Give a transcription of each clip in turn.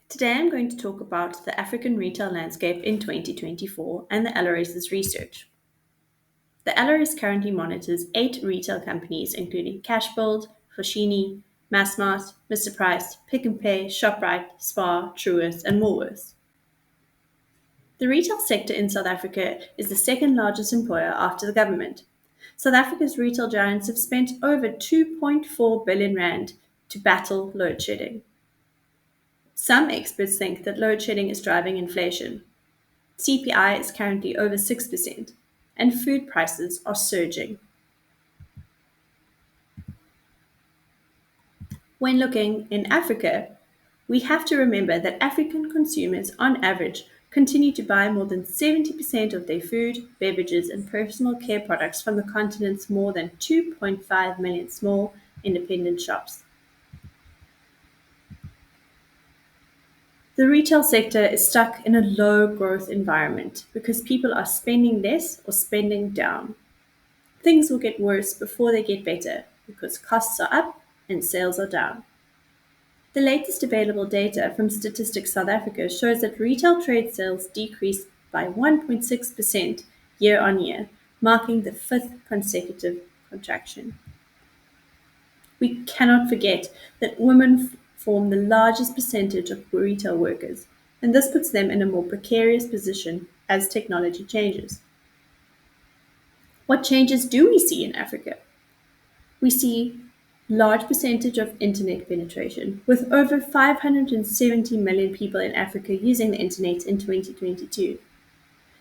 Today I'm going to talk about the African retail landscape in 2024 and the LRS's research. The LRS currently monitors 8 retail companies including Cashbuild, Foschini, Massmart, Mr. Price, Pick n Pay, Shoprite, Spar, Truworths and Woolworths. The retail sector in South Africa is the second largest employer after the government. South Africa's retail giants have spent over 2.4 billion rand to battle load shedding. Some experts think that load shedding is driving inflation. CPI is currently over 6%, and food prices are surging. When looking in Africa, we have to remember that African consumers, on average, continue to buy more than 70% of their food, beverages, and personal care products from the continent's more than 2.5 million small, independent shops. The retail sector is stuck in a low growth environment because people are spending less or spending down. Things will get worse before they get better because costs are up and sales are down. The latest available data from Statistics South Africa shows that retail trade sales decreased by 1.6% year on year, marking the fifth consecutive contraction. We cannot forget that women form the largest percentage of retail workers, and this puts them in a more precarious position as technology changes. What changes do we see in Africa? We see large percentage of internet penetration, with over 570 million people in Africa using the internet in 2022.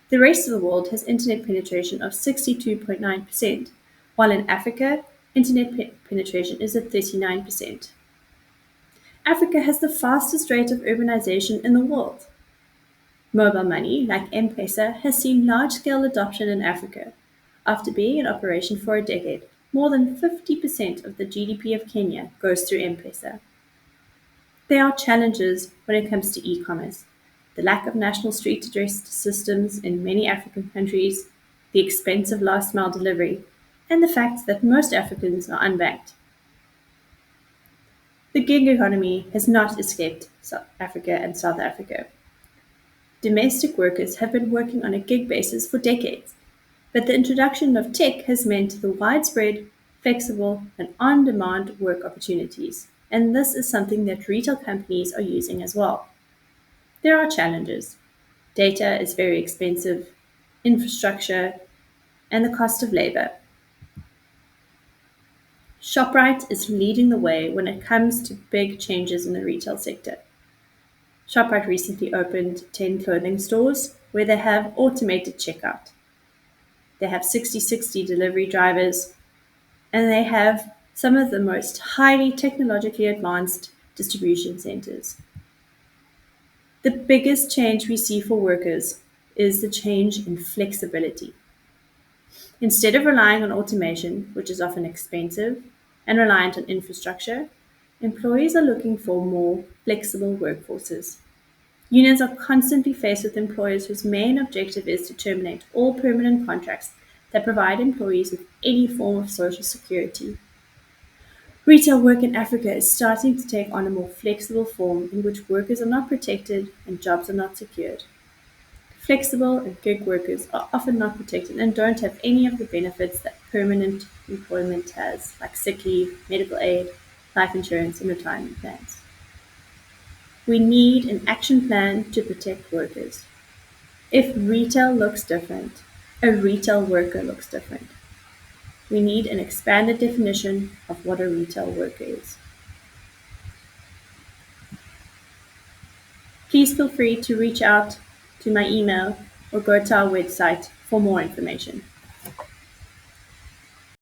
The rest of the world has internet penetration of 62.9%, while in Africa, internet penetration is at 39%. Africa has the fastest rate of urbanization in the world. Mobile money, like M-Pesa, has seen large-scale adoption in Africa. After being in operation for a decade, more than 50% of the GDP of Kenya goes through M-Pesa. There are challenges when it comes to e-commerce. The lack of national street address systems in many African countries, the expense of last-mile delivery, and the fact that most Africans are unbanked. The gig economy has not escaped South Africa and South Africa. Domestic workers have been working on a gig basis for decades, but the introduction of tech has meant the widespread, flexible, and on-demand work opportunities, and this is something that retail companies are using as well. There are challenges. Data is very expensive, infrastructure, and the cost of labor. Shoprite is leading the way when it comes to big changes in the retail sector. Shoprite recently opened 10 clothing stores where they have automated checkout. They have 60/60 delivery drivers, and they have some of the most highly technologically advanced distribution centers. The biggest change we see for workers is the change in flexibility. Instead of relying on automation, which is often expensive and reliant on infrastructure, employees are looking for more flexible workforces. Unions are constantly faced with employers whose main objective is to terminate all permanent contracts that provide employees with any form of social security. Retail work in Africa is starting to take on a more flexible form in which workers are not protected and jobs are not secured. Flexible and gig workers are often not protected and don't have any of the benefits that permanent employment has, like sick leave, medical aid, life insurance, and retirement plans. We need an action plan to protect workers. If retail looks different, a retail worker looks different. We need an expanded definition of what a retail worker is. Please feel free to reach out to my email or go to our website for more information.